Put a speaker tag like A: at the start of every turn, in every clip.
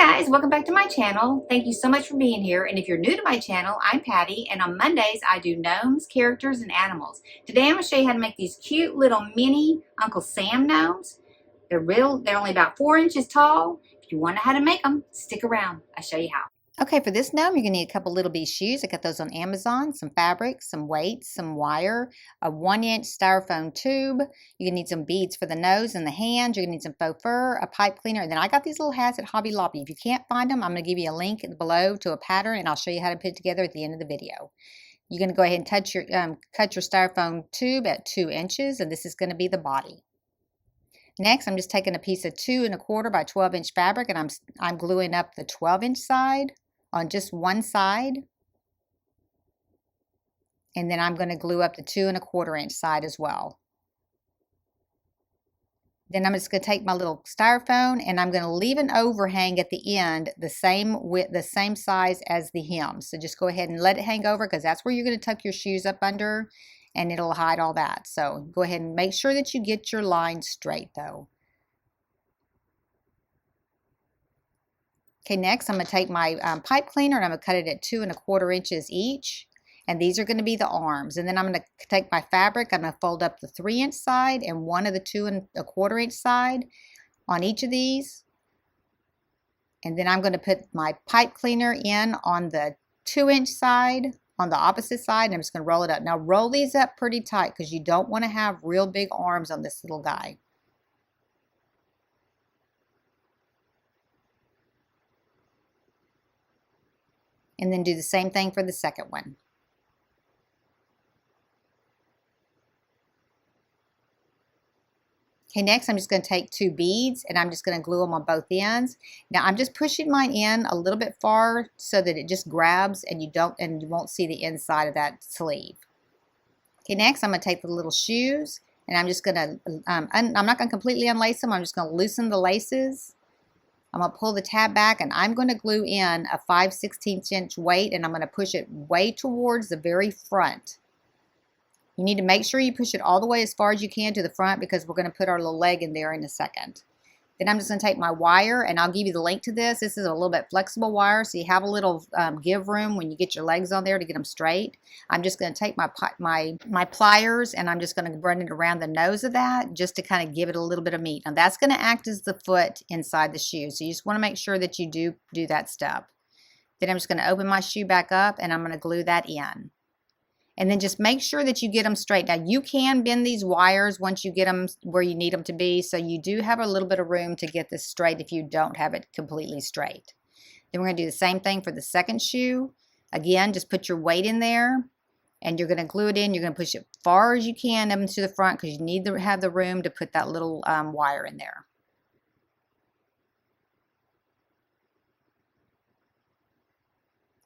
A: Guys, welcome back to my channel. Thank you so much for being here. And if you're new to my channel, I'm Patty, and on Mondays I do gnomes, characters, and animals. Today I'm going to show you how to make these cute little mini Uncle Sam gnomes. They're only about 4 inches tall. If you want to know how to make them, stick around. I'll show you how. Okay, for this gnome, you're going to need a couple little bitty shoes. I got those on Amazon, some fabric, some weights, some wire, a 1-inch styrofoam tube. You're going to need some beads for the nose and the hands. You're going to need some faux fur, a pipe cleaner, and then I got these little hats at Hobby Lobby. If you can't find them, I'm going to give you a link below to a pattern, and I'll show you how to put it together at the end of the video. You're going to go ahead and cut your styrofoam tube at 2 inches, and this is going to be the body. Next, I'm just taking a piece of 2 1/4 by 12-inch fabric, and I'm gluing up the 12-inch side on just one side, and then I'm going to glue up the 2 1/4-inch side as well. Then I'm just going to take my little styrofoam and I'm going to leave an overhang at the end the same width, the same size as the hem. So just go ahead and let it hang over, because that's where you're going to tuck your shoes up under, and it'll hide all that. So go ahead and make sure that you get your line straight though. Okay, next I'm going to take my pipe cleaner and I'm going to cut it at 2 1/4 inches each. And these are going to be the arms. And then I'm going to take my fabric, I'm going to fold up the 3-inch side and one of the 2 1/4-inch side on each of these. And then I'm going to put my pipe cleaner in on the 2-inch side, on the opposite side, and I'm just going to roll it up. Now roll these up pretty tight, because you don't want to have real big arms on this little guy. And then do the same thing for the second one. Okay, next I'm just going to take 2 beads and I'm just going to glue them on both ends. Now I'm just pushing mine in a little bit far so that it just grabs and you won't see the inside of that sleeve. Okay, next I'm going to take the little shoes and I'm just going to, I'm not going to completely unlace them, I'm just going to loosen the laces. I'm going to pull the tab back and I'm going to glue in a 5/16 inch weight, and I'm going to push it way towards the very front. You need to make sure you push it all the way as far as you can to the front, because we're going to put our little leg in there in a second. Then I'm just going to take my wire, and I'll give you the link to this. This is a little bit flexible wire, so you have a little give room when you get your legs on there to get them straight. I'm just going to take my pliers, and I'm just going to run it around the nose of that just to kind of give it a little bit of meat. Now that's going to act as the foot inside the shoe, so you just want to make sure that you do that step. Then I'm just going to open my shoe back up, and I'm going to glue that in. And then just make sure that you get them straight. Now you can bend these wires once you get them where you need them to be, so you do have a little bit of room to get this straight if you don't have it completely straight. Then we're going to do the same thing for the second shoe. Again, just put your weight in there and you're going to glue it in. You're going to push it far as you can up to the front, because you need to have the room to put that little wire in there.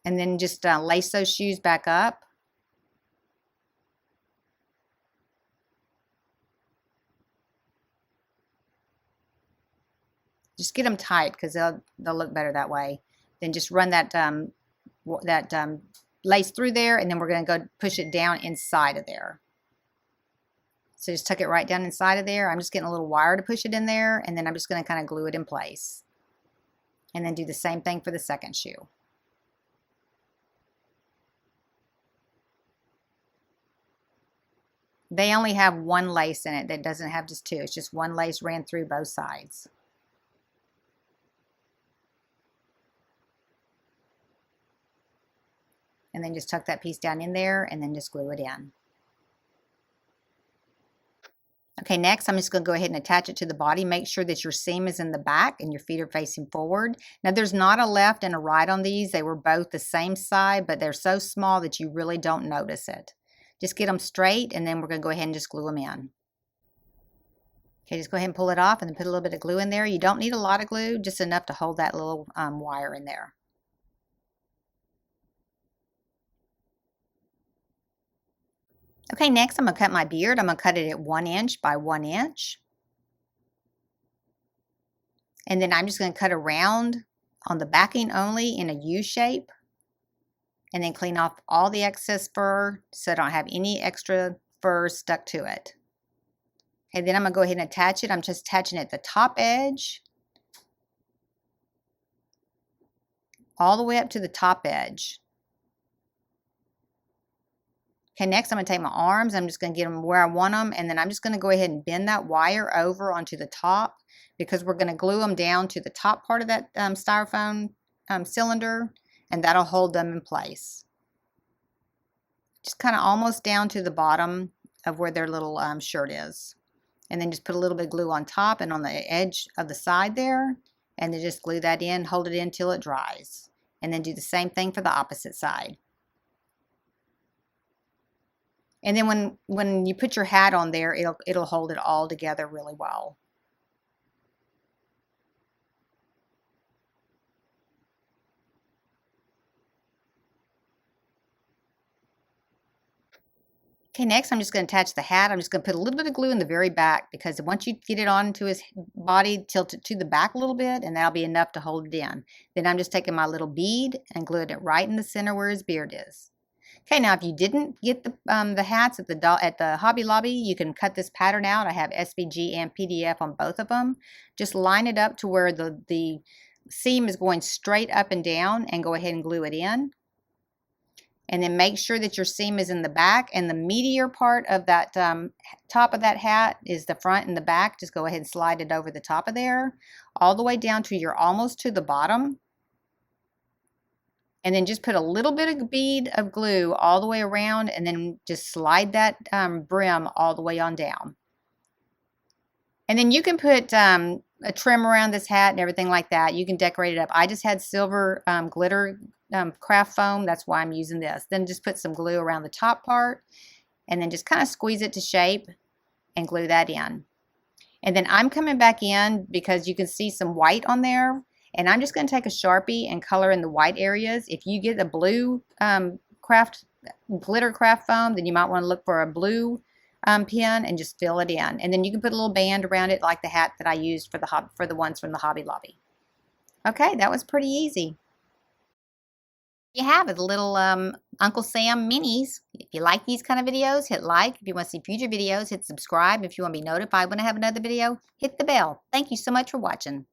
A: And then just lace those shoes back up. Just get them tight, because they'll look better that way. Then just run that lace through there, and then we're going to go push it down inside of there. So just tuck it right down inside of there. I'm just getting a little wire to push it in there, and then I'm just going to kind of glue it in place. And then do the same thing for the second shoe. They only have 1 lace in it. That doesn't have just 2. It's just 1 lace ran through both sides. And then just tuck that piece down in there and then just glue it in. Okay, next I'm just going to go ahead and attach it to the body. Make sure that your seam is in the back and your feet are facing forward. Now there's not a left and a right on these. They were both the same side, but they're so small that you really don't notice it. Just get them straight, and then we're going to go ahead and just glue them in. Okay, just go ahead and pull it off and then put a little bit of glue in there. You don't need a lot of glue, just enough to hold that little wire in there. Okay, next I'm going to cut my beard. I'm going to cut it at 1 inch by 1 inch. And then I'm just going to cut around on the backing only in a U shape. And then clean off all the excess fur so I don't have any extra fur stuck to it. Okay, then I'm going to go ahead and attach it. I'm just attaching it at the top edge. all the way up to the top edge. Okay, next I'm going to take my arms. I'm just going to get them where I want them, and then I'm just going to go ahead and bend that wire over onto the top because we're going to glue them down to the top part of that styrofoam cylinder, and that'll hold them in place. Just kind of almost down to the bottom of where their little shirt is. And then just put a little bit of glue on top and on the edge of the side there, and then just glue that in, hold it in till it dries. And then do the same thing for the opposite side. And then when you put your hat on there, it'll hold it all together really well. Okay, next I'm just going to attach the hat. I'm just going to put a little bit of glue in the very back because once you get it onto his body, tilt it to the back a little bit, and that'll be enough to hold it in. Then I'm just taking my little bead and gluing it right in the center where his beard is. Okay, now if you didn't get the hats at the Hobby Lobby, you can cut this pattern out. I have SVG and PDF on both of them. Just line it up to where the seam is going straight up and down, and go ahead and glue it in. And then make sure that your seam is in the back, and the meatier part of that top of that hat is the front and the back. Just go ahead and slide it over the top of there, all the way down to you're almost to the bottom. And then just put a little bit of bead of glue all the way around, and then just slide that brim all the way on down. And then you can put a trim around this hat and everything like that. You can decorate it up. I just had silver glitter craft foam. That's why I'm using this. Then just put some glue around the top part, and then just kind of squeeze it to shape and glue that in. And then I'm coming back in because you can see some white on there. And I'm just going to take a Sharpie and color in the white areas. If you get a blue glitter craft foam, then you might want to look for a blue pen and just fill it in. And then you can put a little band around it like the hat that I used for the ones from the Hobby Lobby. Okay, that was pretty easy. You have it, the little Uncle Sam minis. If you like these kind of videos, hit like. If you want to see future videos, hit subscribe. If you want to be notified when I have another video, hit the bell. Thank you so much for watching.